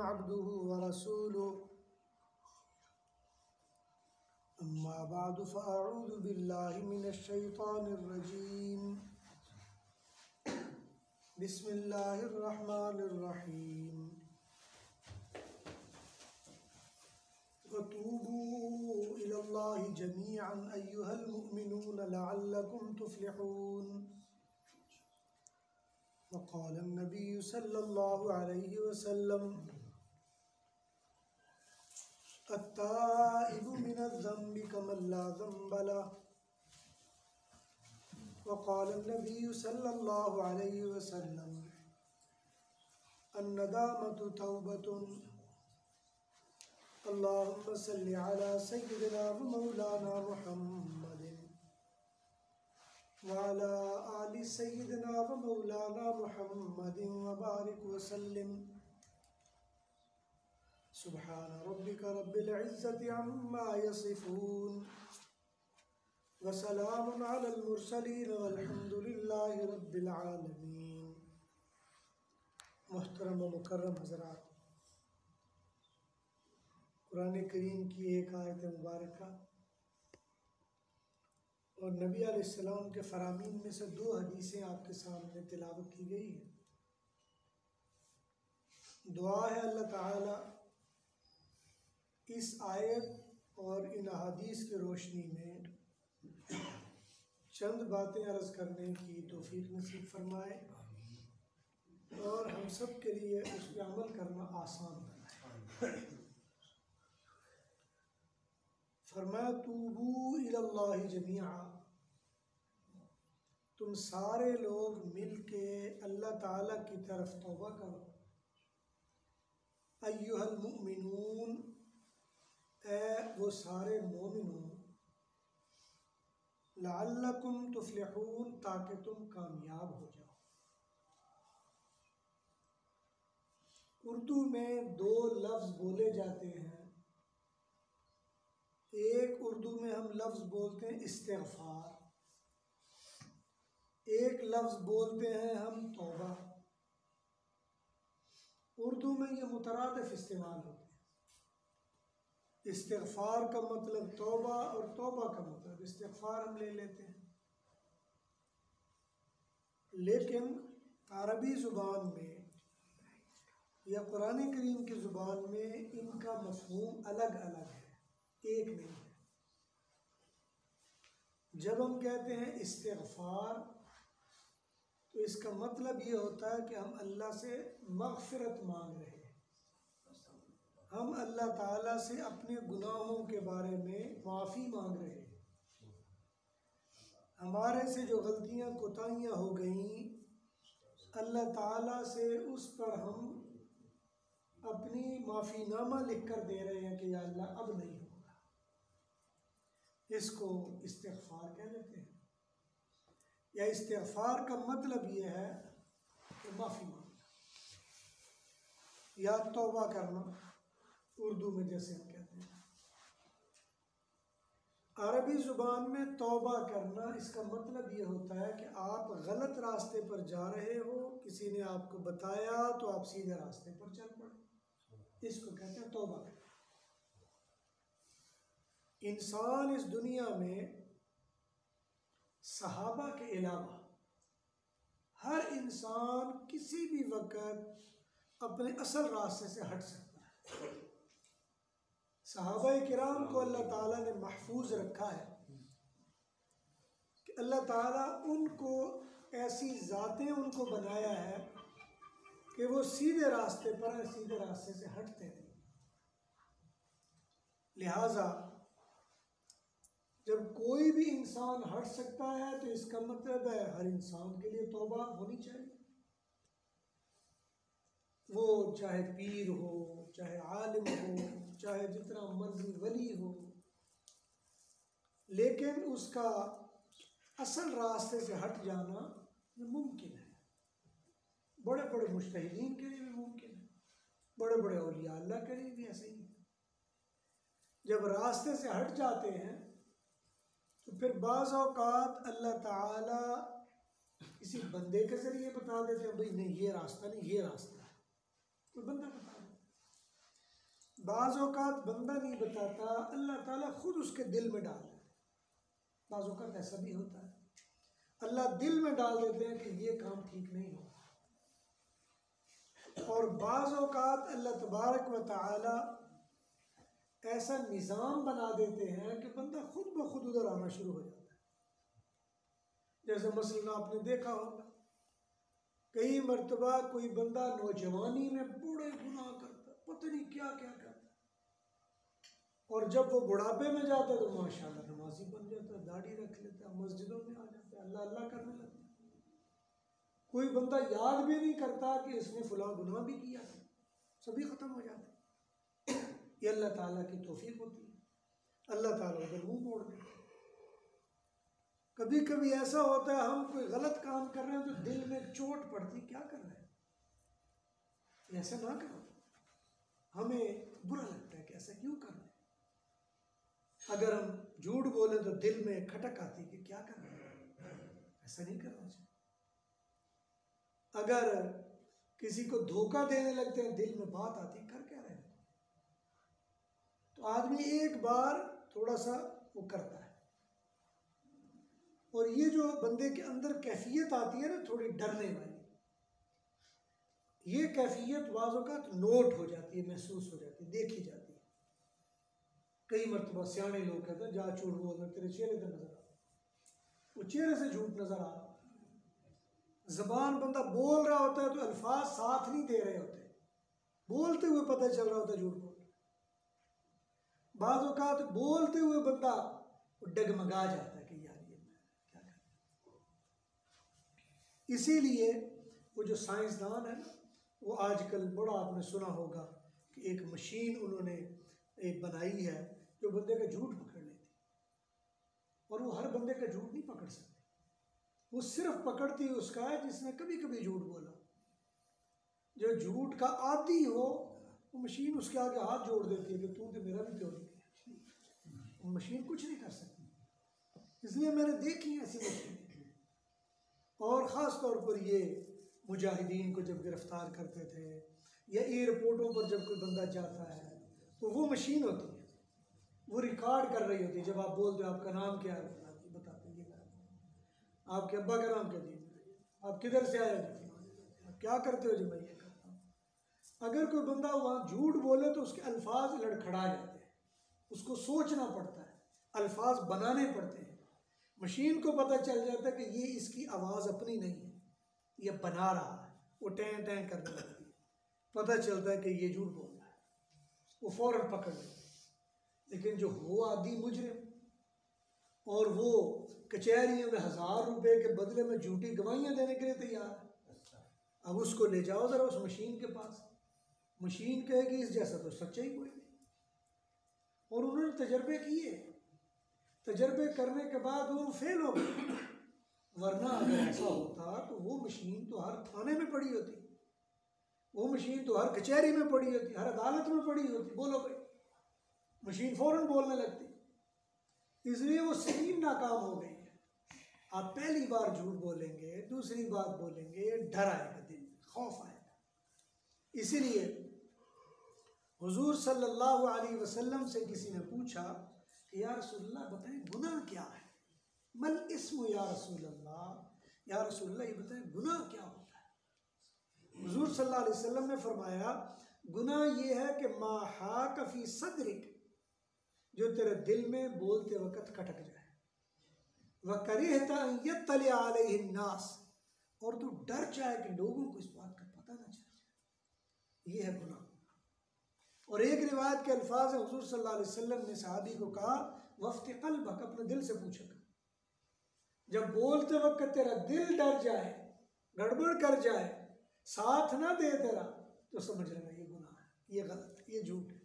अब्दुहु व रसूलुहु अम्मा बअदु फ़अऊज़ु बिल्लाहि मिनश शैतानिर रजीम बिस्मिल्लाहिर रहमानिर रहीम वतूबू इलल्लाहि जमीअन अय्युहल मुअमिनून लअल्लकुम तुफ़्लिहून वक़ाल अन्नबिय्यु सल्लल्लाहु अलैहि वसल्लम अत्ताइबु मिनज़्ज़ंबि कमन ला ज़ंब लहु वक़ाल अन्नबिय्यु सल्लल्लाहु अलैहि वसल्लम अन्नदामतु तौबतुन अल्लाहुम्मा सल्लि अला सय्यिदिना व मौलाना मुहम्मदिन व अला आलि सय्यिदिना व मौलाना मुहम्मदिन व बारिक व सल्लिम सुब्हान रब्बिका रब्बिल इज़्ज़ति अम्मा यसिफून व सलामुन अलल मुरसलीन वल्हम्दुलिल्लाहि रब्बिल आलमीन। मुहतरम व मुकर्रम हज़रात, कुरान करीम की एक आयत मुबारक और नबी अलैहिस्सलाम के फ़रामीन में से दो हदीसें आपके सामने तिलावत की गई है। दुआ है अल्लाह ताला इस आयत और इन अहादीस की रोशनी में चंद बातें अर्ज़ करने की तौफ़ीक़ नसीब फरमाए और हम सब के लिए उस पर अमल करना आसान बनाए। फरमाया तूबू इलल्लाहि जमीआ, तुम सारे लोग मिल के अल्लाह ताला की तरफ तौबा करो। अय्युहल मुमिनून, ए वो सारे मोमिनों, लअल्लकुम तुफ़्लिहून, ताकि तुम कामयाब हो जाओ। उर्दू में दो लफ्ज़ बोले जाते हैं। एक उर्दू में हम लफ्ज़ बोलते हैं इस्तिग़फ़ार, एक लफ्ज़ बोलते हैं हम तौबा। उर्दू में ये मुतरादिफ इस्तेमाल होते हैं। इस्तिग़फ़ार का मतलब तौबा और तौबा का मतलब इस्तिग़फ़ार हम ले लेते हैं, लेकिन अरबी ज़ुबान में या कुरान करीम की ज़ुबान में इनका मफ़हूम अलग अलग है, एक नहीं है। जब हम कहते हैं इस्तिग़फ़ार तो इसका मतलब ये होता है कि हम अल्लाह से मग़फ़िरत मांग रहे हैं, हम अल्लाह ताला से अपने गुनाहों के बारे में माफ़ी मांग रहे हैं। हमारे से जो गलतियाँ कोताहियाँ हो गईं, अल्लाह ताला से उस पर हम अपनी माफ़ीनामा लिख कर दे रहे हैं कि या अल्लाह अब नहीं होगा। इसको इस्तिग़फ़ार कह लेते हैं। या इस्तिग़फ़ार का मतलब ये है कि माफ़ी मांगना या तौबा करना, उर्दू में जैसे हम कहते हैं। अरबी ज़ुबान में तौबा करना इसका मतलब ये होता है कि आप गलत रास्ते पर जा रहे हो, किसी ने आपको बताया तो आप सीधे रास्ते पर चल पड़े, इसको कहते हैं तौबा करना। इंसान इस दुनिया में सहाबा के अलावा हर इंसान किसी भी वक़्त अपने असल रास्ते से हट सकता है। सहाबाए किराम को अल्लाह ताला ने महफूज रखा है कि अल्लाह ताला उनको ऐसी ज़ातें उनको बनाया है कि वो सीधे रास्ते पर है, सीधे रास्ते से हटते नहीं। लिहाजा जब कोई भी इंसान हट सकता है तो इसका मतलब है हर इंसान के लिए तौबा होनी चाहिए। वो चाहे पीर हो, चाहे आलिम हो, चाहे जितना मर्जी वली हो, लेकिन उसका असल रास्ते से हट जाना मुमकिन है। बड़े बड़े मुज्तहिदीन के लिए भी मुमकिन है, बड़े बड़े औलिया अल्लाह के लिए भी ऐसे ही है। जब रास्ते से हट जाते हैं तो फिर बाज़ औक़ात अल्लाह ताला किसी बंदे के ज़रिए बता देते हैं, भाई नहीं ये रास्ता नहीं, ये रास्ता है, कोई बंदा बता दे। बाज़ औक़ात बंदा नहीं बताता, अल्लाह ताला खुद उसके दिल में डाल देता है। बाज़ औक़ात ऐसा भी होता है, अल्लाह दिल में डाल देते हैं कि ये काम ठीक नहीं होगा। और बाज़ औक़ात अल्लाह तबारक व तआला ऐसा निज़ाम बना देते हैं कि बंदा खुद ब खुद उधर आना शुरू हो जाता है। जैसे मसलन आपने देखा होगा, कई मरतबा कोई बंदा नौजवानी में बड़े गुनाह करता, पता नहीं क्या क्या करता, और जब वो बुढ़ापे में जाता है तो माशाल्लाह नमाजी बन जाता है, दाढ़ी रख लेता है, मस्जिदों में आ जाता है, अल्लाह अल्लाह करने लगता है। कोई बंदा याद भी नहीं करता कि इसने फलां गुनाह भी किया था, सभी ख़त्म हो जाते हैं। ये अल्लाह ताला की तौफीक होती है, अल्लाह ताला उधर मुँह मोड़ देता है। कभी कभी ऐसा होता है हम कोई गलत काम कर रहे हैं तो दिल में चोट पड़ती, क्या कर रहे हैं, ऐसा ना करो, हमें बुरा लगता है कि ऐसा क्यों कर रहे हैं। अगर हम झूठ बोले तो दिल में खटक आती कि क्या कर रहे हैं, ऐसा नहीं करना चाहिए। अगर किसी को धोखा देने लगते हैं दिल में बात आती, कर क्या रहे हैं। तो आदमी एक बार थोड़ा सा वो करता है, और ये जो बंदे के अंदर कैफियत आती है ना थोड़ी डरने वाली, ये कैफियत बाज़ औक़ात नोट हो जाती है, महसूस हो जाती है, देखी जाती है। कई मरतबा सियाने लोग कहते हैं जा झूठ बोल रहे, तेरे चेहरे से नजर आ रहा, वो चेहरे से झूठ नजर आ रहा, ज़बान बंदा बोल रहा होता है तो अल्फाज साथ नहीं दे रहे होते, बोलते हुए पता चल रहा होता है झूठ बोल रहा। बाज़ औक़ात बोलते हुए बंदा डगमगा जाता है कि यार ये क्या कर। इसीलिए वो जो साइंसदान है ना, वो आजकल बड़ा आपने सुना होगा कि एक मशीन उन्होंने एक बनाई है जो बंदे का झूठ पकड़ लेती, और वो हर बंदे का झूठ नहीं पकड़ सकती, वो सिर्फ पकड़ती उसका है जिसने कभी कभी झूठ बोला। जो झूठ का आदी हो वो मशीन उसके आगे हाथ जोड़ देती है कि तू तो मेरा भी क्यों नहीं किया, मशीन कुछ नहीं कर सकती। इसलिए मैंने देखी ऐसी मशीन, और ख़ास तौर पर ये मुजाहिदीन को जब गिरफ्तार करते थे या एयरपोर्टों पर जब कोई बंदा जाता है तो वो मशीन होती है, वो रिकॉर्ड कर रही होती है। जब आप बोलते हो आपका नाम क्या है, बताते ये आपके अब्बा का नाम क्या जी, आप किधर से आए हो, आप क्या करते हो जी, मैं ये करता हूँ। अगर कोई बंदा वहाँ झूठ बोले तो उसके अल्फाज लड़खड़ा जाते हैं, उसको सोचना पड़ता है, अल्फाज बनाने पड़ते हैं। मशीन को पता चल जाता है कि ये इसकी आवाज़ अपनी नहीं है, ये बना रहा है, वो टैं टैं करने लगती है, पता चलता है कि ये झूठ बोल रहा है, वो फ़ौरन पकड़ लेते हैं। लेकिन जो हो आदि मुजरिम, और वो कचहरियों में 1000 रुपए के बदले में झूठी गवाहियाँ देने के लिए तैयार है। अब उसको ले जाओ ज़रा उस मशीन के पास, मशीन कहेगी इस जैसा तो सच्चा ही कोई नहीं। और उन्होंने तजर्बे किए, तजर्बे करने के बाद वो फेल हो गए। वरना अगर ऐसा होता तो वो मशीन तो हर थाने में पड़ी होती, वो मशीन तो हर कचहरी में पड़ी होती, हर अदालत में पड़ी होती, बोलो भाई, मशीन फ़ौरन बोलने लगती। इसलिए वो स्कीम नाकाम हो गई है। आप पहली बार झूठ बोलेंगे, दूसरी बात बोलेंगे, डर आएगा, दिल में खौफ आएगा। इसीलिए हुजूर सल्लल्लाहु अलैहि वसल्लम से किसी ने पूछा कि या रसूलल्लाह बताएं गुनाह क्या है, मल इस्मु या रसूलल्लाह ये बताएं गुनाह क्या होता है। हुजूर सल्लल्लाहु अलैहि वसल्लम ने फरमाया गुनाह ये है कि मा हाक फी सदरिक, जो तेरे दिल में बोलते वक़्त खटक जाए, व करिहता अन यत्तलिअ अलैहि अन्नास, और तू डर जाए कि लोगों को इस बात का पता ना चले, ये है गुनाह। और एक रिवायत के अल्फाज है, हुजूर सल्लल्लाहु अलैहि वसल्लम ने सहाबी को कहा वफ्त क़ल्बक, अपने दिल से पूछा, जब बोलते वक्त तेरा दिल डर जाए, गड़बड़ कर जाए, साथ ना दे तेरा, तो समझ लेना ये गुनाह है, ये गलत है, ये झूठ है।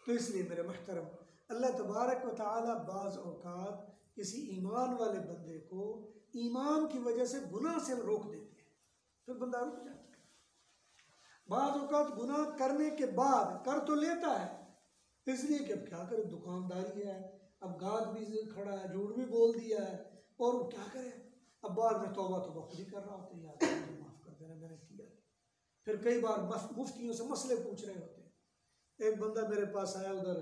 तो इसलिए मेरे महतरम, अल्लाह तबारक व तआला बाज़ औक़ात किसी ईमान वाले बंदे को ईमान की वजह से गुनाह से रोक देते हैं, फिर बंदा रुक जाता है। बाज़ औक़ात गुनाह करने के बाद कर तो लेता है, इसलिए कि अब क्या करे, दुकानदारी है, अब गाहक भी खड़ा है, झूठ भी बोल दिया है, और वो क्या करे, अब बाद में तौबा खुद ही कर रहा होता है, यार माफ़ कर देना मैंने किया। फिर कई बार मुफ्तियों से मसले पूछ रहे होते हैं, एक बंदा मेरे पास आया उधर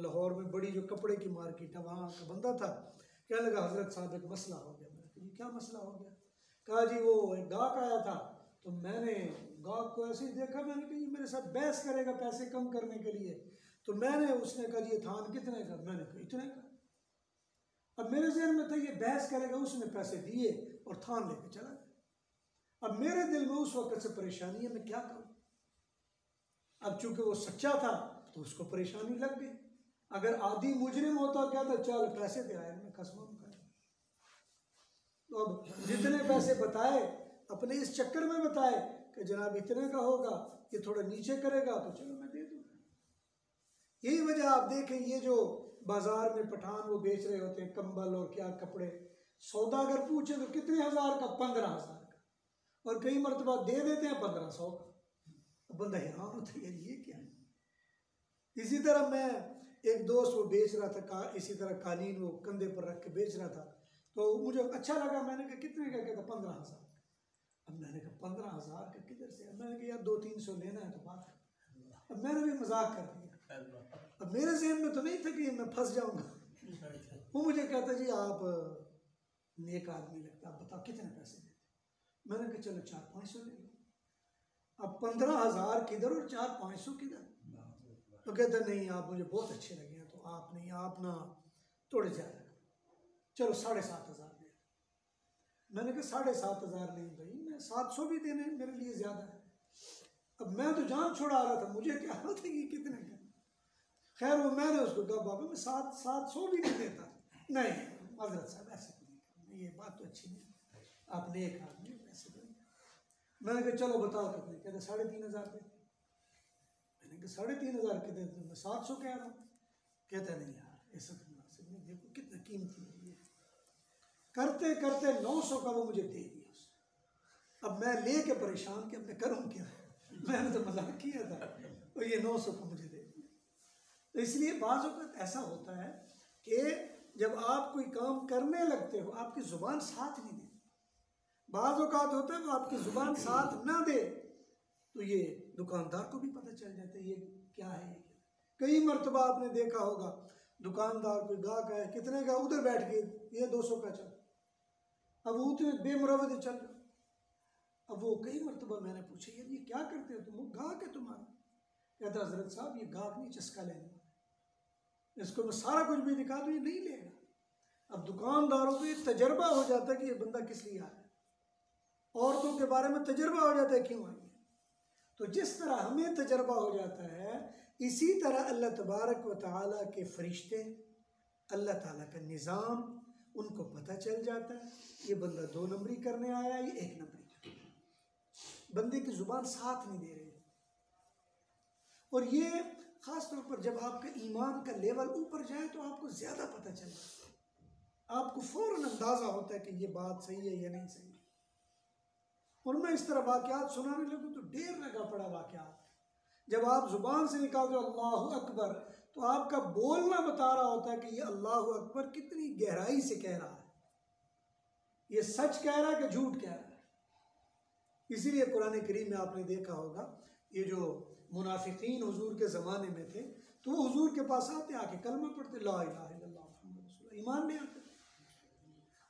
लाहौर में, बड़ी जो कपड़े की मार्केट है वहाँ का बंदा था। कहने लगा हजरत साहब एक मसला हो गया। मैंने कहा क्या मसला हो गया? कहा जी वो एक गाहक आया था, तो मैंने गाहक को ऐसे ही देखा, मैंने कहा ये मेरे साथ बहस करेगा पैसे कम करने के लिए, तो मैंने, उसने कहा ये थान कितने का? मैंने कहा इतने का। अब मेरे जहन में था ये बहस करेगा, उसने पैसे दिए और थान लेके चला गया। अब मेरे दिल में उस वक्त से परेशानी है, मैं क्या करूँ? अब चूंकि वो सच्चा था तो उसको परेशानी लग गई। अगर आदि मुजरिम होता कहता चल पैसे दे आए, मैं कसम कर, तो अब जितने पैसे बताए अपने इस चक्कर में बताए कि जनाब इतने का होगा, ये थोड़ा नीचे करेगा तो चलो मैं दे दूँगा। यही वजह आप देखें, ये जो बाजार में पठान वो बेच रहे होते हैं कंबल और क्या कपड़े, सौदा अगर पूछे तो कितने हज़ार का? 15,000 का, और कई मरतबा दे देते हैं 1500 का। बंदा हैरान होता है ये क्या है। इसी तरह मैं एक दोस्त वो बेच रहा था इसी तरह कालीन वो कंधे पर रख के बेच रहा था, तो मुझे अच्छा लगा। मैंने कहा कितने का? कहता 15,000। अब मैंने कहा 15,000 का किधर से? मैंने कहा यार 200-300 लेना है तो बात कर। अब मैंने भी मजाक कर दिया। अब मेरे जहन में तो नहीं था कि मैं फंस जाऊंगा। वो मुझे कहता जी आप नेक आदमी लगता, आप बताओ कितने पैसे देते? मैंने कहा चलो 400-500 ले लो। अब 15,000 किधर और 400-500 किधर? तो कहते नहीं आप मुझे बहुत अच्छे लगे हैं, तो आप नहीं, आप ना थोड़े ज़्यादा, चलो 7,500 दे। मैंने कहा 7,500 नहीं भाई, मैं 700 भी देने मेरे लिए ज़्यादा है। अब मैं तो जान छुड़ा रहा था, मुझे क्या पता कि कितने का। खैर वो मैंने उसको कहा बाबा मैं 700 भी नहीं देता। नहीं हजरत साहब ऐसे नहीं, ये बात तो अच्छी नहीं, आपने एक आदमी पैसे दे। मैंने कहा चलो बताओ कितने? कहते 3,500 दे। मैंने कहा 3,500 कितने? तो मैं 700 कह रहा हूँ। कहता नहीं यार ऐसा तो मुनासिब नहीं, देखो कितना कीमती है ये। करते करते 900 का वो मुझे दे दिया उसने। अब मैं ले के परेशान कि अब मैं करूँ क्या? मैंने तो मजाक किया था, और ये 900 का मुझे दे दिया। तो इसलिए बाज़ वक़्त ऐसा होता है कि जब आप कोई काम करने लगते हो आपकी ज़ुबान साथ नहीं देती। बाज़ औक़ात होता है वो आपकी ज़ुबान साथ ना दे तो ये दुकानदार को भी पता चल जाता है ये क्या है। कई मरतबा आपने देखा होगा दुकानदार कोई गाहक है, कितने का? उधर बैठ के ये 200 का चल, अब वो उतने बेमुरवत चल। अब वो कई मरतबा मैंने पूछा यार ये क्या करते हो तुम? गाहक है तुम्हारा? कहता हजरत साहब ये गाहक नहीं चस्का लेने वाला, इसको मैं सारा कुछ भी दिखा दूँ ये नहीं लेगा। अब दुकानदारों को एक तजर्बा हो जाता है कि ये बंदा किस लिए आया, औरतों के बारे में तजर्बा हो जाता है क्यों आई है। तो जिस तरह हमें तजर्बा हो जाता है, इसी तरह अल्लाह तबारक व तआला के फरिश्ते, अल्लाह ताला का निज़ाम, उनको पता चल जाता है ये बंदा 2 नंबरी करने आया, ये 1 नंबरी करने आया। बंदे की ज़ुबान साथ नहीं दे रही। और ये ख़ास तौर पर जब आपका ईमान का लेवल ऊपर जाए तो आपको ज़्यादा पता चलता है, आपको फ़ौरन अंदाज़ा होता है कि ये बात सही है या नहीं सही। और मैं इस तरह वाक़यात सुनाने लगूँ तो ढेर लगा पड़ा वाक़यात। जब आप ज़ुबान से निकालते हो अल्लाहु अकबर, तो आपका बोलना बता रहा होता है कि ये अल्लाहु अकबर कितनी गहराई से कह रहा है, ये सच कह रहा है कि झूठ कह रहा है। इसीलिए कुरान करीम में आपने देखा होगा ये जो मुनाफिकीन हुजूर के ज़माने में थे, तो वो हुजूर के पास आते, आके कलमा पढ़ते, ला इलाहा इल्लल्लाह मुहम्मद रसूलुल्लाह, ईमान ले आते।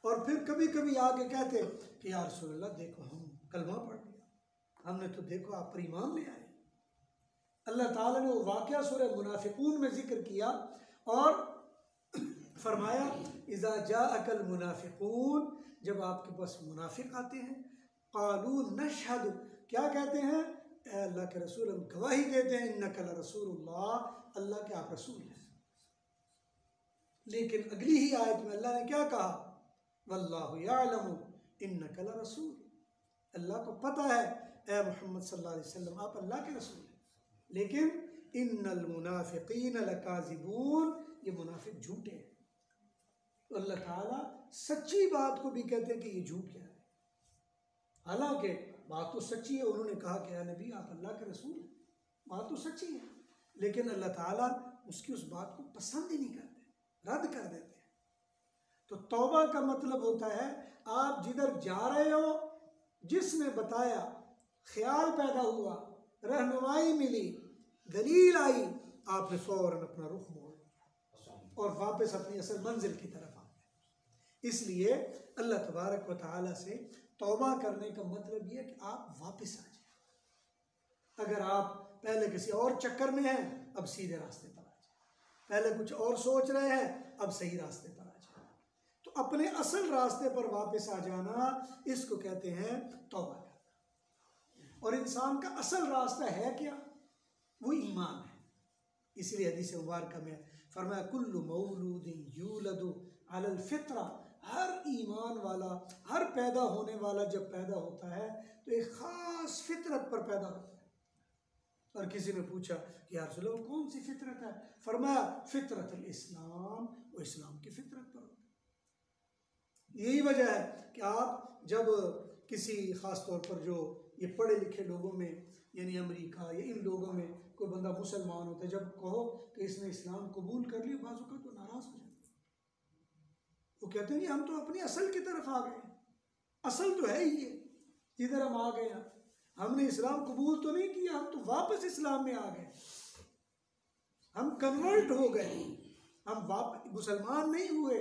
और फिर कभी कभी आके कहते कि या रसूलल्लाह देखो हम कलमा पढ़ लिया, हमने तो देखो आप पर ईमान ले आए। अल्लाह ताला ने वो वाक़या सूरह मुनाफिकून में जिक्र किया और फरमाया इज़ा जाअकल मुनाफिकून, जब आपके पास मुनाफिक आते हैं, क़ालू नशहदु, क्या कहते हैं? अल्लाह के रसूल, हम गवाही देते हैं इन्नका लरसूलुल्लाह, अल्लाह के आप रसूल हैं। लेकिन अगली ही आयत में अल्लाह ने क्या कहा? वल्लाहु यअलमु इन्नका लरसूल, अल्लाह को पता है ए मोहम्मद सल्लल्लाहु अलैहि वसल्लम आप अल्लाह के रसूल हैं। लेकिन इन्नल मुनाफिकीन लकाज़िबून, ये मुनाफिक झूठे हैं। तो अल्लाह ताला सच्ची बात को भी कहते हैं कि ये झूठ क्या है, हालांकि बात तो सच्ची है। उन्होंने कहा कि या नबी आप अल्लाह के रसूल हैं, बात तो सच्ची है, लेकिन अल्लाह ताला उसकी उस बात को पसंद ही नहीं करते, रद्द कर देते हैं। तो तौबा का मतलब होता है आप जिधर जा रहे हो, जिसने बताया, ख्याल पैदा हुआ, रहनुमाई मिली, दलील आई, आपने फौरन अपना रुख मोड़ और वापस अपनी असल मंजिल की तरफ आ गए। इसलिए अल्लाह तबारक व तआला से तौबा करने का मतलब ये है कि आप वापस आ जाए। अगर आप पहले किसी और चक्कर में हैं, अब सीधे रास्ते पर आ जाए। पहले कुछ और सोच रहे हैं, अब सही रास्ते पर आ जाए। तो अपने असल रास्ते पर वापस आ जाना, इसको कहते हैं तौबा करना। और इंसान का असल रास्ता है क्या? वो ईमान है। इसलिए हदीस मुबारक में फरमाया कुल्लु मौलूदिन यूलदु अलल फित्रा, हर ईमान वाला, हर पैदा होने वाला जब पैदा होता है तो एक ख़ास फितरत पर पैदा होता है। और किसी ने पूछा कि यार रसूल अल्लाह कौन सी फितरत है? फरमाया फितरतुल इस्लाम, वो इस्लाम की फितरत पर होता है। यही वजह है कि आप जब किसी ख़ास तौर पर जो ये पढ़े लिखे लोगों में, यानी अमेरिका या इन लोगों में कोई बंदा मुसलमान होता है, जब कहो कि इसने इस्लाम कबूल कर लिया, बाज़ औक़ात तो नाराज़ हो जाते हैं। वो कहते हैं कि हम तो अपनी असल की तरफ आ गए, असल तो है ही ये जिधर हम आ गए हैं, हमने इस्लाम कबूल तो नहीं किया, हम तो वापस इस्लाम में आ गए, हम कन्वर्ट हो गए, हम वापस मुसलमान नहीं हुए।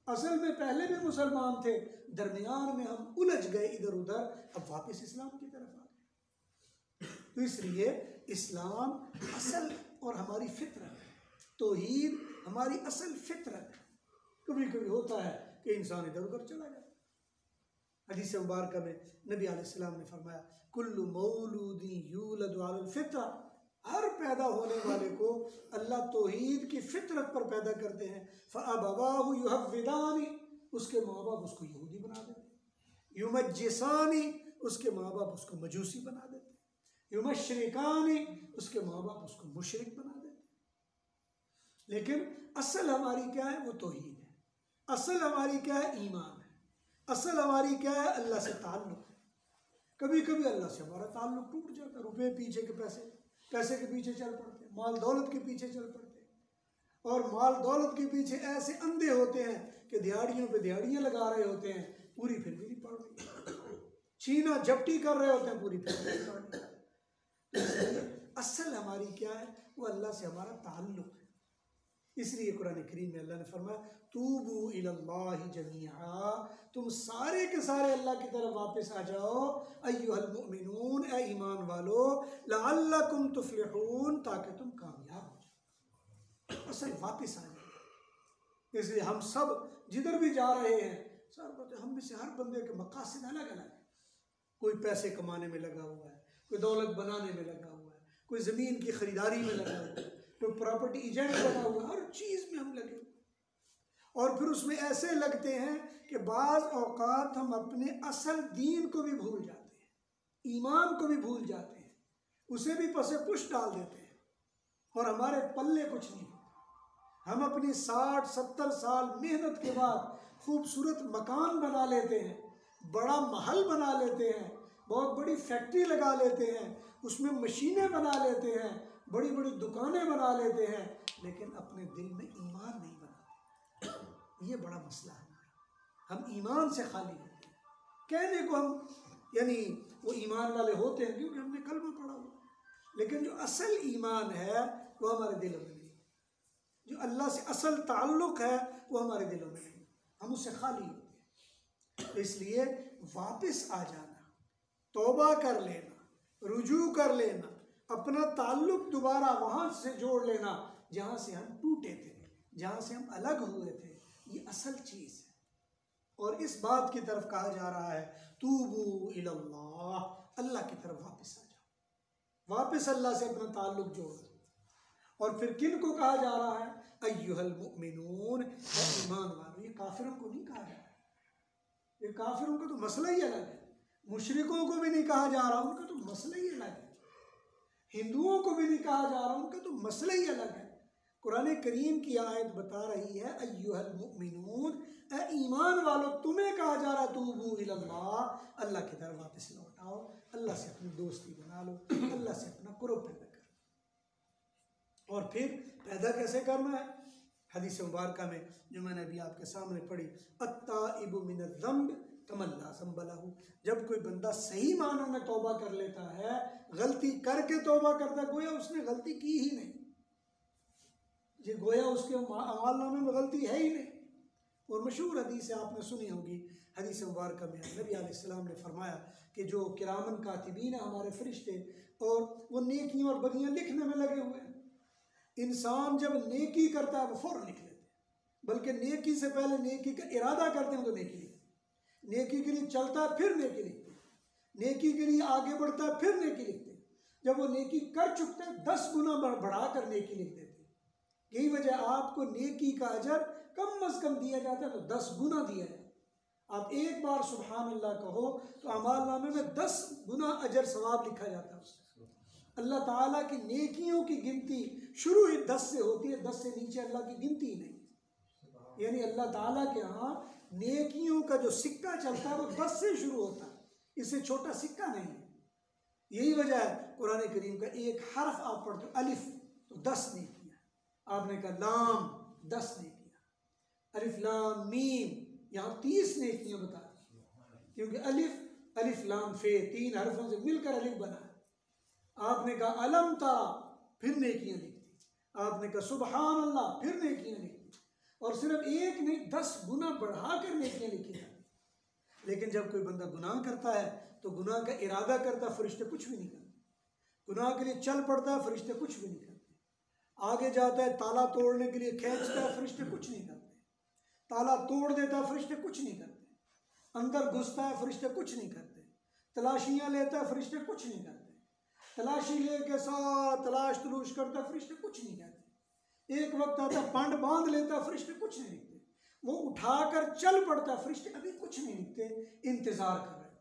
असल में पहले भी मुसलमान थे, दरमियान में हम उलझ गए इधर उधर, अब वापस इस्लाम की तरफ आ गए। तो इसलिए इस्लाम असल और हमारी फितरत है, तौहीद हमारी असल फितरत है। कभी कभी होता है कि इंसान इधर उधर चला जाए। हदीस मुबारक में नबी अलैहिस्सलाम ने फरमाया कुल्लु मौलूदिन यूलदु अलल फित्रा, हर पैदा होने वाले को अल्लाह तौहीद की फितरत पर पैदा करते हैं। फ़अबवाहु युहव्विदानी, उसके माँ बाप उसको यहूदी बना देते हैं। युमज्जिसानी, उसके माँ बाप उसको मजूसी बना देते हैं। युमश्रिकानी, उसके माँ बाप उसको मुशरिक बना देते हैं। लेकिन असल हमारी क्या है? वो तौहीद है। असल हमारी क्या है? ईमान है। असल हमारी क्या है? अल्लाह से ताल्लुक़ है। कभी कभी अल्लाह से हमारा ताल्लुक़ टूट जाता है, रुपये पीछे के पैसे के पीछे चल पड़ते हैं, माल दौलत के पीछे चल पड़ते हैं। और माल दौलत के पीछे ऐसे अंधे होते हैं कि दिहाड़ियों पे दिहाड़ियाँ लगा रहे होते हैं, पूरी फिर भी नहीं पड़ रही, छीना झपटी कर रहे होते हैं, पूरी फिर भी नहीं पड़ रही। असल हमारी क्या है? वो अल्लाह से हमारा ताल्लुक़ है। इसलिए कुरान करीम में अल्लाह ने फरमाया तूबू इलल्लाहि जमीआ, तुम सारे के सारे अल्लाह की तरफ वापस आ जाओ, अय्युहल मुमिनून, ए ईमान वालो, लअल्लकुम तुफ्लिहून, ताकि तुम कामयाब हो जाओ। असल वापस आ जाओ। इसलिए हम सब जिधर भी जा रहे हैं, सर हम में से हर बंदे के मकासद अलग अलग है। कोई पैसे कमाने में लगा हुआ है, कोई दौलत बनाने में लगा हुआ है, कोई ज़मीन की खरीदारी में लगा हुआ है, कोई प्रॉपर्टी एजेंट बना हुआ, हर चीज़ में हम लगे। और फिर उसमें ऐसे लगते हैं कि बाज़ औक़ात हम अपने असल दीन को भी भूल जाते हैं, ईमान को भी भूल जाते हैं, उसे भी पसे पुश डाल देते हैं और हमारे पल्ले कुछ नहीं होता। हम अपनी 60-70 साल मेहनत के बाद खूबसूरत मकान बना लेते हैं, बड़ा महल बना लेते हैं, बहुत बड़ी फैक्ट्री लगा लेते हैं, उसमें मशीनें बना लेते हैं, बड़ी बड़ी दुकानें बना लेते हैं, लेकिन अपने दिल में ईमान नहीं बनाते। ये बड़ा मसला है हमारा। हम ईमान से खाली होते हैं। कहने को हम यानी वो ईमान वाले होते हैं क्योंकि हमने कलमा पढ़ा हुआ, लेकिन जो असल ईमान है वो हमारे दिलों में नहीं, जो अल्लाह से असल ताल्लुक़ है वो हमारे दिलों में नहीं, हम उससे खाली होते हैं। इसलिए वापस आ जाना, तौबा कर लेना, रुजू कर लेना, अपना ताल्लुक़ दोबारा वहाँ से जोड़ लेना जहाँ से हम टूटे थे, जहाँ से हम अलग हुए थे, ये असल चीज़ है। और इस बात की तरफ कहा जा रहा है तूबू इलल्लाह, अल्लाह की तरफ वापस आ जाओ, वापस अल्लाह से अपना ताल्लुक़ जोड़ो। और फिर किन को कहा जा रहा है? अय्युहल मुमिनून, ईमान वालों। ये काफिरों को नहीं कहा जा रहा है, ये काफिरों का तो मसला ही अलग है। मुशरिकों को भी नहीं कहा जा रहा, उनका तो मसला ही अलग है। हिंदुओं को भी नहीं कहा जा रहा, उनका तो मसला ही अलग है। कुरान करीम की आयत बता रही है अय्युहल मुमिनून, ए ईमान वालों, तुम्हें कहा जा रहा तूबू इलल्लाह, अल्लाह की तरफ वापस लौटाओ, अल्लाह से अपनी दोस्ती बना लो, अल्लाह से अपना कुर्ब पैदा करो। और फिर पैदा कैसे करना है? हदीस मुबारक में जो मैंने अभी आपके सामने पढ़ी, अत्ताइबु मिनज़्ज़ंब कमल्ला संबलहु। जब कोई बंदा सही मानों में तौबा कर लेता है, गलती करके तौबा करता है, गोया उसने गलती की ही नहीं, ये गोया उसके अमालनामे में गलती है ही नहीं। और मशहूर हदीस है, आपने सुनी होगी, हदीस मुबारक में नबी अलैहिस्सलाम ने फरमाया कि जो किरामन कातिबीन है, हमारे फरिश्ते, और वो नेकियां और बदियां लिखने में लगे हुए हैं। इंसान जब नेकी करता है वो फौरन लिख लेते हैं, बल्कि नेकी से पहले नेकी का इरादा करते हैं तो नेकी लिखते हैं, नेकी के लिए चलता है फिर नेकी लिखते हैं, नेकी के लिए आगे बढ़ता है फिर नेकी लिखते हैं। जब वो नेकी कर चुकते हैं 10 गुना बढ़ा कर नेकी लिख देते हैं। यही वजह आपको नेकी का अजर कम अज कम दिया जाता है तो 10 गुना दिया जाता है। आप एक बार सुभान अल्लाह कहो तो अमालनामे में 10 गुना अजर सवाब लिखा जाता है उससे। अल्लाह ताला की नेकियों की गिनती शुरू ही 10 से होती है, 10 से नीचे अल्लाह की गिनती ही नहीं। यानी अल्लाह ताला के यहाँ नेकियों का जो सिक्का चलता है वो 10 से शुरू होता है, इससे छोटा सिक्का नहीं है। यही वजह है कुरान करीम का एक हर्फ आप पढ़ते हो अलिफ तो 10 नेकियां, आपने कहा लाम 10 नेकियां, अलिफ लाम मीम यहाँ 30 नेकियां बता दी, क्योंकि अलिफ लाम फे 3 हरफों से मिलकर अलिफ बना है। आपने कहा अलम तरा फिर नेकियां लिख दी, आपने कहा सुबहान अल्लाह फिर नेकियां लिख दी, और सिर्फ एक नहीं 10 गुना बढ़ा कर नेकियां लिखी जाती। लेकिन जब कोई बंदा गुनाह करता है तो गुनाह का इरादा करता है, फरिश्ते कुछ भी नहीं करते। गुनाह के लिए चल पड़ता है, फरिश्ते कुछ भी नहीं करते। आगे जाता है, ताला तोड़ने के लिए खींचता है, फरिश्ते कुछ नहीं करते। ताला तोड़ देता है, फरिश्ते कुछ नहीं करते। अंदर घुसता है, फरिश्ते कुछ नहीं करते। तलाशियां लेता है, फरिश्ते कुछ नहीं करते। तलाशी लेके सारा तलाश तलूश करता है, फरिश्ते कुछ नहीं करते। एक वक्त आता है पंड बांध लेता है, फरिश्ते कुछ नहीं लिखते। वो उठाकर चल पड़ता है, फरिश्ते अभी कुछ नहीं लिखते, इंतजार कर रहे हैं।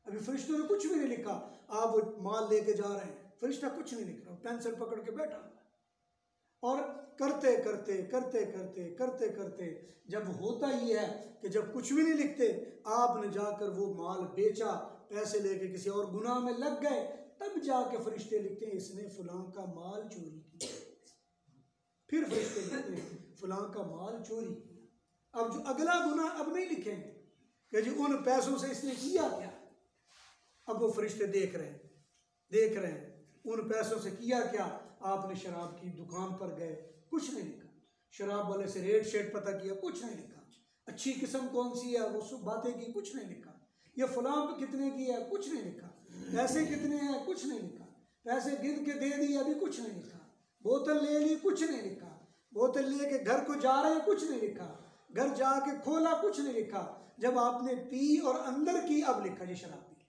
अभी फरिश्तों ने कुछ भी नहीं लिखा, आप वो माल लेके जा रहे हैं, फरिश्ता कुछ नहीं लिख रहा, पेंसिल पकड़ के बैठा हुआ। और करते करते करते करते करते करते जब होता ही है कि जब कुछ भी नहीं लिखते, आपने जाकर वो माल बेचा, पैसे लेके किसी और गुनाह में लग गए, तब जाके फरिश्ते लिखते हैं इसने फलां का माल चोरी किया। फिर फरिश्ते लिखते हैं फलां का माल चोरी किया। अब जो अगला गुनाह अब नहीं लिखेंगे कि जी उन पैसों से इसने किया क्या। अब वो फरिश्ते देख रहे हैं उन पैसों से किया क्या। आपने शराब की दुकान पर गए, कुछ नहीं लिखा। शराब वाले से रेट शेट पता किया, कुछ नहीं लिखा। अच्छी किस्म कौन सी है वो सब बातें की, कुछ नहीं लिखा। ये फलां कितने की है, कुछ नहीं लिखा। पैसे कितने हैं, कुछ नहीं लिखा। पैसे गिन के दे दिए, अभी कुछ नहीं लिखा। बोतल ले ली, कुछ नहीं लिखा। बोतल लेके घर को जा रहे हैं, कुछ नहीं लिखा। घर जाके खोला, कुछ नहीं लिखा। जब आपने पी और अंदर की, अब लिखा जी शराब पी।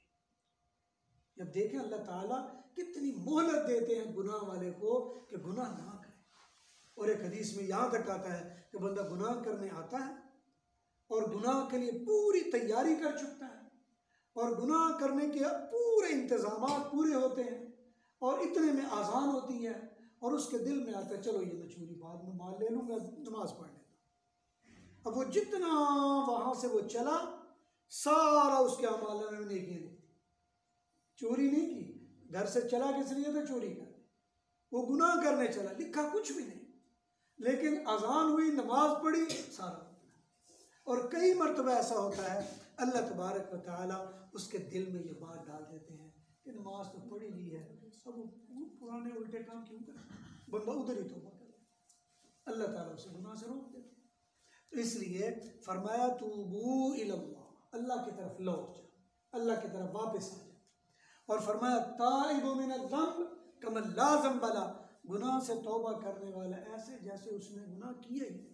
जब देखें अल्लाह ताला कितनी मोहलत देते हैं गुनाह वाले को कि गुनाह ना करे। और एक हदीस में यहाँ तक आता है कि बंदा गुनाह करने आता है और गुनाह के लिए पूरी तैयारी कर चुका है और गुनाह करने के पूरे इंतजामात पूरे होते हैं और इतने में आज़ान होती है और उसके दिल में आता है चलो ये मैं चोरी बाद में माल ले लूँगा, नमाज पढ़ लेता। अब वो जितना वहाँ से वो चला, सारा उसके अमाल में नेकियां लिखी। चोरी नहीं की, घर से चला किस लिए था, चोरी कर। वो गुनाह करने चला, लिखा कुछ भी नहीं, लेकिन अजान हुई, नमाज पढ़ी, सारा। और कई मरतबा ऐसा होता है अल्लाह तबारक व तआला उसके दिल में ये बात डाल देते हैं कि नमाज तो पढ़ी ली है, अब वो पुराने उल्टे काम क्यों कर, बंदा उधर ही तौबा करे। अल्लाह ताला उसे गुनाह से रोक देते। तो इसलिए फरमाया तूबू इल्लल्लाह, अल्लाह की तरफ लौट जा, अल्लाह की तरफ वापस आ जा। और फरमाया ताइबु मिनज़ ज़ंब कमन ला ज़ंब ला, गुनाह से तौबा करने वाला ऐसे जैसे उसने गुनाह किया ही नहीं।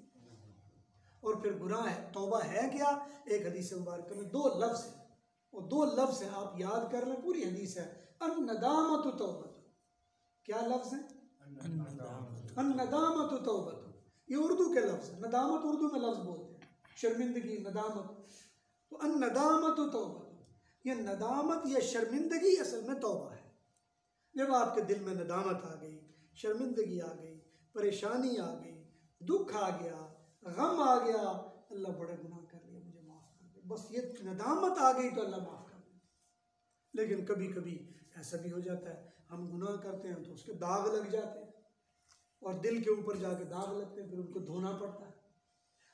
और फिर गुनाह है, तौबा है क्या। एक हदीस मुबारक में 2 लफ्ज़ हैं, और 2 लफ्ज़ हैं, आप याद कर लें, पूरी हदीस है। अन्नदामतु तौबतु, क्या लफ्ज़ है, अन्नदामतु तौबतु, ये उर्दू के लफ्ज़ है। नदामत उर्दू में लफ्ज़ बोलते हैं, शर्मिंदगी, नदामत। तो अन्नदामतु तौबतु, ये नदामत या शर्मिंदगी असल में तौबा है। जब आपके दिल में नदामत आ गई, शर्मिंदगी आ गई, परेशानी आ गई, दुख आ गया, गम आ गया, अल्लाह बड़े गुनाह कर लिया, मुझे माफ़ कर दे, बस ये नदामत आ गई तो अल्लाह माफ़ कर दे। लेकिन कभी कभी ऐसा भी हो जाता है, हम गुनाह करते हैं तो उसके दाग लग जाते हैं और दिल के ऊपर जाके दाग लगते हैं, फिर उनको धोना पड़ता है।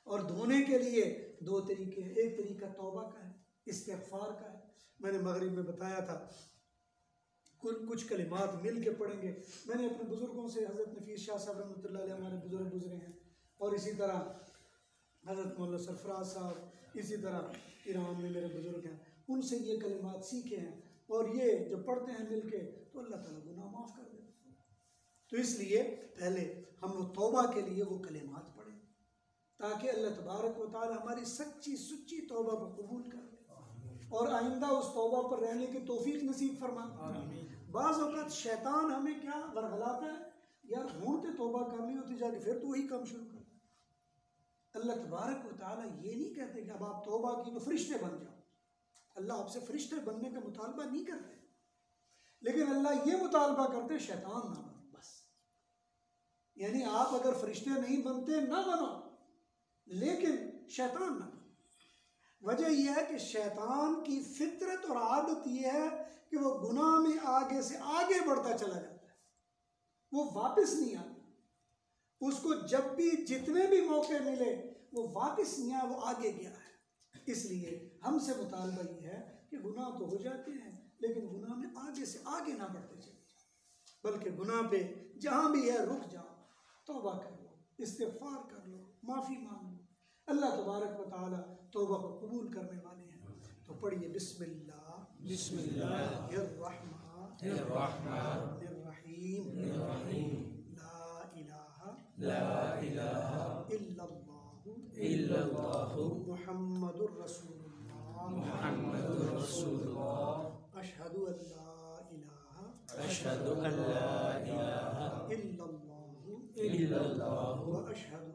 और धोने के लिए दो तरीके हैं। एक तरीका तौबा का है, इस्तिग़फ़ार का है। मैंने मगरिब में बताया था कुछ कलिमात मिल के पढ़ेंगे। मैंने अपने बुज़ुर्गों से, हज़रत नफ़ीस शाह साहब रहमतुल्लाह अलैह हमारे बुज़ुर्ग गुज़रे हैं, और इसी तरह हज़रत मौलाना सरफराज साहब, इसी तरह ईरान में मेरे बुज़ुर्ग हैं, उनसे ये कलिमात सीखे हैं। और ये जो पढ़ते हैं मिल के तो अल्लाह ताला गुनाह माफ़ कर देते हैं। तो इसलिए पहले हम वो तौबा के लिए वो कलिमात पढ़ें ताकि अल्लाह तबारक व तआला हमारी सच्ची सुच्ची तौबा को कबूल कर ले और आइंदा उस तौबा पर रहने की तौफीक नसीब फरमाए। बाज़ औक़ात शैतान हमें क्या वरगलाता है, यार ढूंढते तौबा करनी होती जाके फिर तो वही काम शुरू कर। अल्लाह तबारक व तआला ये नहीं कहते कि अब आप तौबा की तो फरिश्ते बन जाओ। अल्लाह आपसे फरिश्ते बनने का मुतालबा नहीं करते, लेकिन अल्लाह ये मुतालबा करते शैतान ना बनो बस। यानी आप अगर फरिश्ते नहीं बनते ना बनो, लेकिन शैतान ना बनो। वजह यह है कि शैतान की फितरत और आदत यह है कि वो गुनाह में आगे से आगे बढ़ता चला जाता है, वो वापस नहीं आता। उसको जब भी जितने भी मौके मिले वो वापस नहीं आया, वो आगे गया है। इसलिए हमसे मुतालबा ये है कि गुनाह तो हो जाते हैं, लेकिन गुनाह में आगे से आगे ना बढ़ते चले जाओ, बल्कि गुनाह पे जहाँ भी है रुक जाओ, तौबा कर लो, इस्तिग़फ़ार कर लो, माफ़ी मांग लो। अल्लाह तबारक व तआला तौबा को कबूल करने वाले हैं। तो पढ़िए बिस्मिल्लाह बिस्मिल्लाहिर्रहमानिर्रहीम ला इलाहा इल्लल्लाहु मुहम्मदुर रसूलुल्लाह अशहदु अल्ला इलाहा इल्लल्लाहु व अशहदु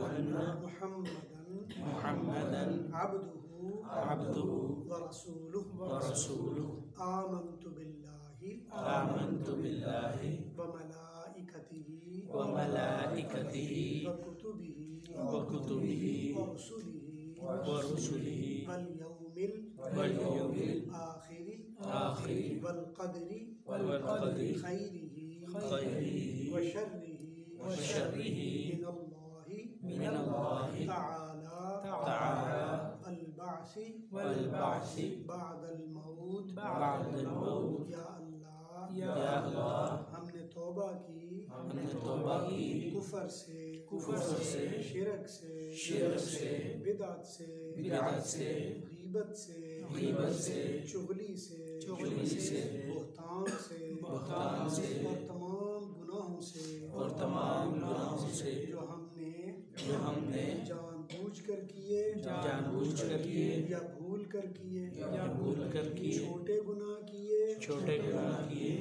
अन्ना मुहम्मदन अब्दुहु व रसूलुहु आमन्तु बिल्लाहि व मलाइकतिही व कुतुबिही व रुसुलिही वल यौमिल आखिरि वल क़द्रि खैरिही व शर्रिही मिनल्लाहि तआला अल बासी बअदल मौत। या अल्लाह हमने तौबा की कुफर से, शिरक से, बिदअत से, गीबत से, चुगली से, बुहतान से और तमाम गुनाहों से जो हमने जानबूझ कर किए या भूल कर किए, छोटे गुनाह किए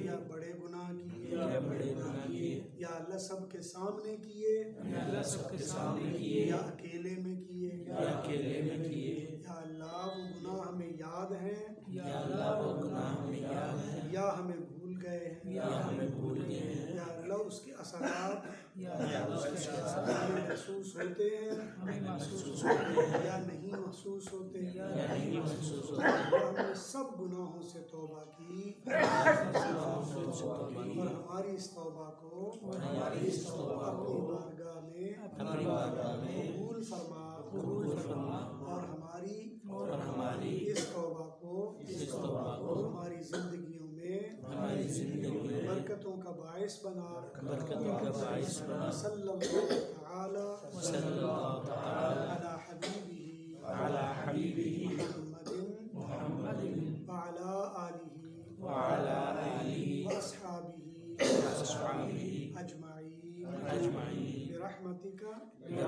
या बड़े गुनाह किए, या अल्लाह सबके सामने किए या अकेले में किए, या अल्लाह वो गुनाह हमें याद हैं या हमें भूल गए हैं, या अल्लाह उसके असरात हमें महसूस होते हैं या नहीं महसूस होते। हमने सब गुनाहों से तौबा की और हमारी इस तौबा को अपनी बारगाह में कबूल फरमा और हमारी इस तौबा को हमारी जिंदगियों में बरकतों का बाइस बना। सल्लल्लाहु अला हबीबिही मुहम्मदिन व अला आलिही व अस्हाबिही अजमाईन बिरहमतिका या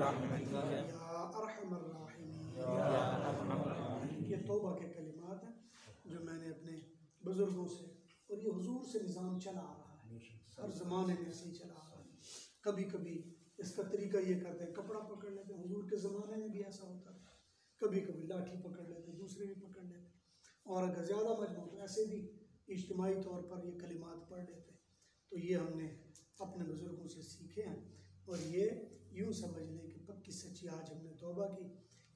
अरहमर राहिमीन। ये तौबा के कलिमात हैं जो मैंने अपने बुजुर्गों से, और ये हुजूर से निज़ाम चला आ रहा है, हर ज़माने में ऐसे ही चला आ रहा है। कभी कभी इसका तरीका ये करते हैं, कपड़ा पकड़ लेते हैं, हुजूर के ज़माने में भी ऐसा होता था। कभी कभी लाठी पकड़ लेते, दूसरे भी पकड़ लेते, और अगर ज़्यादा मजबूत तो ऐसे भी इज्तिमाई तौर पर ये कलिमात पढ़ लेते। तो ये हमने अपने बुज़ुर्गों से सीखे हैं, और ये यूँ समझ लें कि पक्की सच्ची आज हमने तौबा की।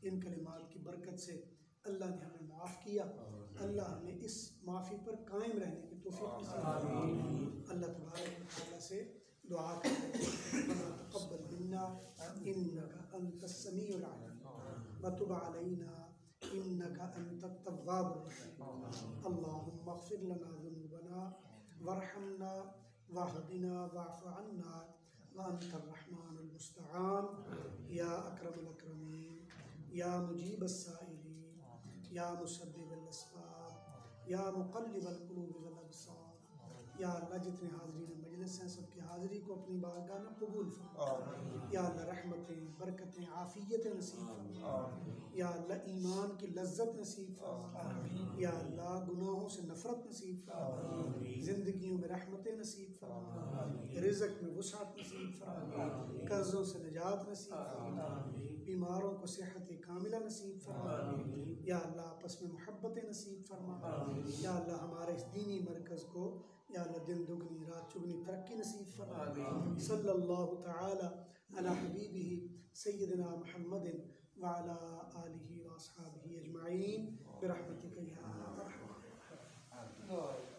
इन कलिमात की बरकत से अल्लाह ने हमें माफ़ किया। अल्लाह हमें इस माफ़ी पर कायम रहने की तौफीक नसीब फरमाए। अल्लाह तबारक व तआला से दुआ करते हैं, तक़ब्बल मिन्ना मिन्ना इन्नका अंतस समीउल अलीम व तुब अलैना इन्नका अंतत तव्वाबुर रहीम। अल्लाहुम्मा इग़फिर लना ज़ुनूबना वरहमना वहदिना वअफ़ु अन्ना व अंतर रहमानुल मुस्तआन या अकरमुल अकरमीन या मुजीबस साइलीन या मुसद्दिक़ल अस्बाब या मुक़ल्लिबल क़ुलूब वल अबसार। या अल्लाह जितने हाज़रीन मजलिस हैं सबकी हाज़िरी को अपनी बारगाह में कबूल फरमा। या अल्लाह रहमतें बरकतें आफ़ियतें नसीब फरमा। या अल्लाह ईमान की लज्जत नसीब फरमा। या अल्लाह गुनाहों से नफ़रत नसीब फरमा। ज़िंदगियों में रहमतें नसीब फरमा। रिज़्क़ में वुसअत नसीब फरमा। कर्ज़ों से निजात नसीब फरमा। बीमारों को सेहत कामिला नसीब फरमा। या अल्लाह आपस में मोहब्बतें नसीब फरमा। या अल्लाह हमारे इस दीनी मरकज़ को या अल्लाह दिन दुगनी रात चुगनी तरक्की नसीब फरमा। सल्लल्लाहु तआला अला हबीबिही सय्यिदना मुहम्मदिन व अला आलिहि व अस्हाबिही अजमाइन बिरहमतिका या अरहमर राहिमीन।